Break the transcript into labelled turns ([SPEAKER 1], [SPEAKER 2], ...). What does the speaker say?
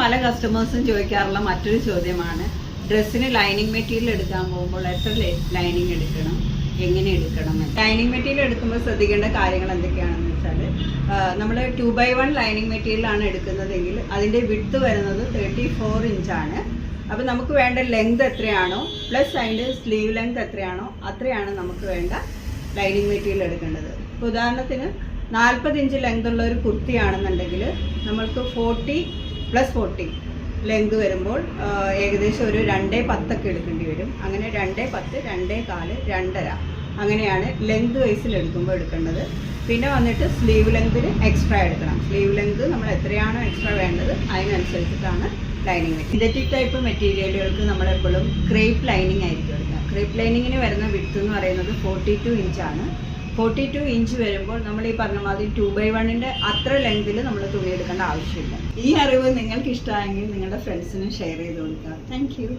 [SPEAKER 1] പല കസ്റ്റമേഴ്സും ചോദിക്കാറുള്ള മറ്റൊരു ചോദ്യമാണ്, ഡ്രസ്സിന് ലൈനിങ് മെറ്റീരിയൽ എടുക്കാൻ പോകുമ്പോൾ എത്ര ലൈനിങ് എടുക്കണം, എങ്ങനെ എടുക്കണം? ലൈനിങ് മെറ്റീരിയൽ എടുക്കുമ്പോൾ ശ്രദ്ധിക്കേണ്ട കാര്യങ്ങൾ എന്തൊക്കെയാണെന്ന് വെച്ചാൽ, നമ്മൾ 2x1 ലൈനിങ് മെറ്റീരിയലാണ് എടുക്കുന്നതെങ്കിൽ അതിൻ്റെ വിഡ്ത്ത് വരുന്നത് 34 ഇഞ്ചാണ്. അപ്പോൾ നമുക്ക് വേണ്ട ലെങ്ത് എത്രയാണോ പ്ലസ് അതിൻ്റെ സ്ലീവ് ലെങ്ത് എത്രയാണോ അത്രയാണ് നമുക്ക് വേണ്ട ലൈനിങ് മെറ്റീരിയൽ എടുക്കേണ്ടത്. ഇപ്പോൾ ഉദാഹരണത്തിന് 40 ഇഞ്ച് ലെങ്ത് ഉള്ള ഒരു കുർത്തിയാണെന്നുണ്ടെങ്കിൽ നമ്മൾക്ക് 40+40 ലെങ്ത് വരുമ്പോൾ ഏകദേശം ഒരു 2.10 ഒക്കെ എടുക്കേണ്ടി വരും. അങ്ങനെ 2.10, 2.4, 2.5 അങ്ങനെയാണ് ലെങ്ത് വൈസിൽ എടുക്കേണ്ടത്. പിന്നെ വന്നിട്ട് സ്ലീവ് ലെങ്തിന് എക്സ്ട്രാ എടുക്കണം. സ്ലീവ് ലെങ്ത് നമ്മൾ എത്രയാണോ എക്സ്ട്രാ വേണ്ടത് അതിനനുസരിച്ചിട്ടാണ് ലൈനിങ്. സിന്തറ്റിക് ടൈപ്പ് മെറ്റീരിയലുകൾക്ക് നമ്മളെപ്പോഴും ക്രേപ്പ് ലൈനിങ് ആയിരിക്കും എടുക്കുക. ക്രേപ്പ് ലൈനിങ്ങിന് വരുന്ന വിഡ്ത്ത് എന്ന് പറയുന്നത് 42 ഇഞ്ചാണ്. 42 ഇഞ്ച് വരുമ്പോൾ നമ്മൾ ഈ പറഞ്ഞ മാതിരി 2x1 അത്ര ലെങ്തിൽ നമ്മൾ തുണി എടുക്കേണ്ട ആവശ്യമില്ല. ഈ അറിവ് നിങ്ങൾക്ക് ഇഷ്ടമായെങ്കിൽ നിങ്ങളുടെ ഫ്രണ്ട്സിന് ഷെയർ ചെയ്ത് കൊടുക്കുക. Thank you.